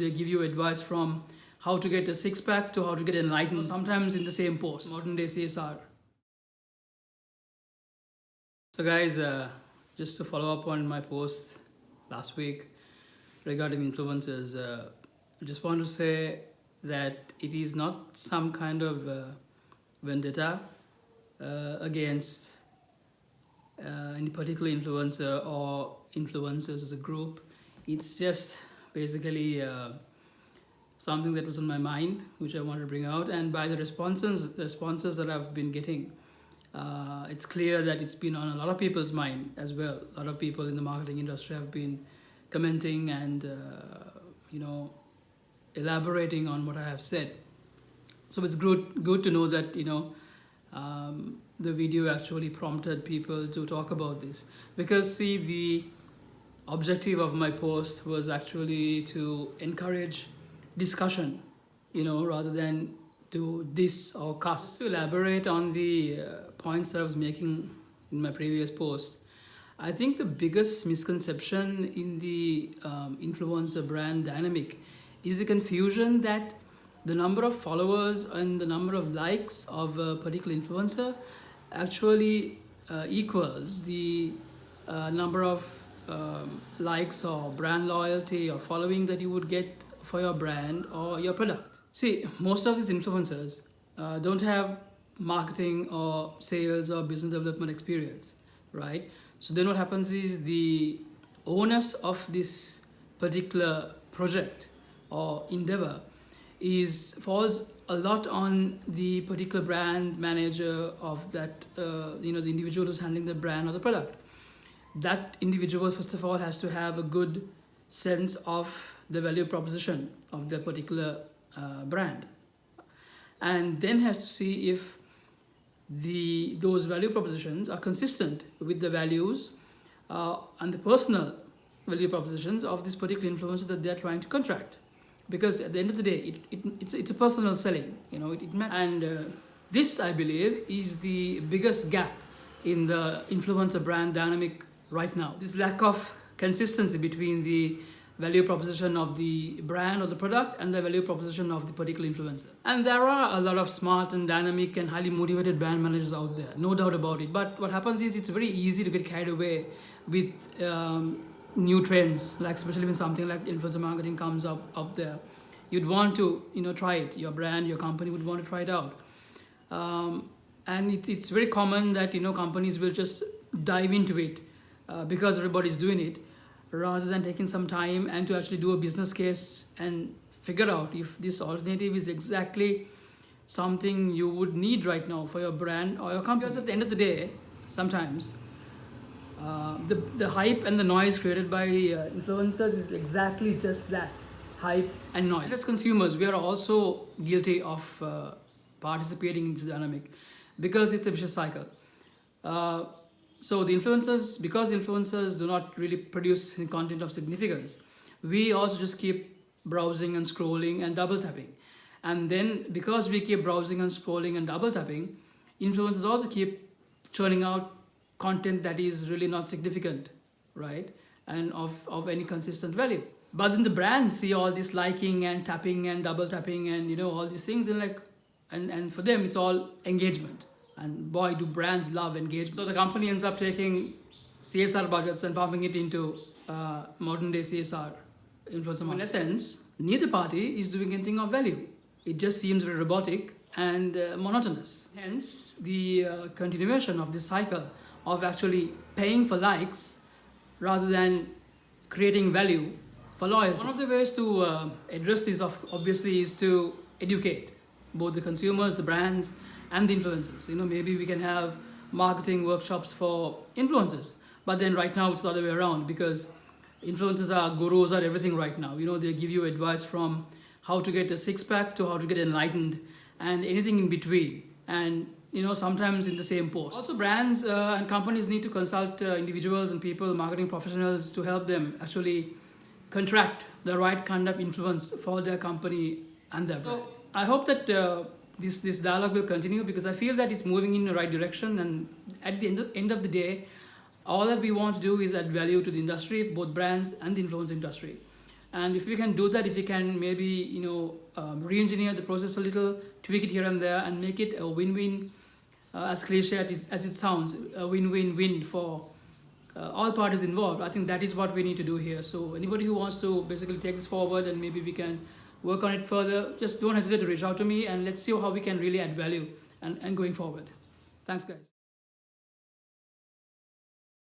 They give you advice from how to get a six-pack to how to get enlightened, sometimes in the same post, modern day CSR. So guys, just to follow up on my post last week regarding influencers, I just want to say that it is not some kind of vendetta against any particular influencer or influencers as a group. It's just basically something that was on my mind, which I wanted to bring out. And by the responses that I've been getting, it's clear that it's been on a lot of people's mind as well. A lot of people in the marketing industry have been commenting and elaborating on what I have said. So it's good to know that the video actually prompted people to talk about this, because see, the objective of my post was actually to encourage discussion, rather than to diss or cuss. To elaborate on the points that I was making in my previous post, I think the biggest misconception in the influencer brand dynamic is the confusion that the number of followers and the number of likes of a particular influencer actually equals the number of likes or brand loyalty or following that you would get for your brand or your product. See, most of these influencers don't have marketing or sales or business development experience, right? So then what happens is the onus of this particular project or endeavor falls a lot on the particular brand manager of that, the individual who's handling the brand or the product. That individual, first of all, has to have a good sense of the value proposition of the particular brand, and then has to see if those value propositions are consistent with the values and the personal value propositions of this particular influencer that they're trying to contract. Because at the end of the day, it's a personal selling, it matters. And this, I believe, is the biggest gap in the influencer brand dynamic right now. This lack of consistency between the value proposition of the brand or the product and the value proposition of the particular influencer. And there are a lot of smart and dynamic and highly motivated brand managers out there, no doubt about it. But what happens is it's very easy to get carried away with new trends, like especially when something like influencer marketing comes up there. You'd want to try it. Your brand, your company would want to try it out. And it's very common that companies will just dive into it because everybody's doing it, rather than taking some time and to actually do a business case and figure out if this alternative is exactly something you would need right now for your brand or your company. Because at the end of the day, sometimes the hype and the noise created by influencers is exactly just that, hype and noise. And as consumers, we are also guilty of participating in this dynamic because it's a vicious cycle. So the influencers, because influencers do not really produce any content of significance, we also just keep browsing and scrolling and double tapping. And then because we keep browsing and scrolling and double tapping, influencers also keep churning out content that is really not significant, right? And of any consistent value. But then the brands see all this liking and tapping and double tapping and all these things, and for them it's all engagement. And boy, do brands love engagement. So the company ends up taking CSR budgets and pumping it into modern day CSR influencer marketing. In essence, neither party is doing anything of value. It just seems very robotic and monotonous. Hence, the continuation of this cycle of actually paying for likes rather than creating value for loyalty. One of the ways to address this, obviously, is to educate both the consumers, the brands, and the influencers. Maybe we can have marketing workshops for influencers, but then right now it's the other way around, because influencers are gurus are everything right now. They give you advice from how to get a six-pack to how to get enlightened and anything in between, and sometimes in the same post. Also, brands and companies need to consult individuals and people, marketing professionals, to help them actually contract the right kind of influence for their company and their brand. So I hope that this dialogue will continue, because I feel that it's moving in the right direction, and at the end of the day, all that we want to do is add value to the industry, both brands and the influence industry. And if we can do that, if we can maybe, re-engineer the process a little, tweak it here and there, and make it a win-win, as cliche as it sounds, a win-win-win for all parties involved. I think that is what we need to do here. So anybody who wants to basically take this forward and maybe we can work on it further, just don't hesitate to reach out to me, and let's see how we can really add value and going forward. Thanks, guys.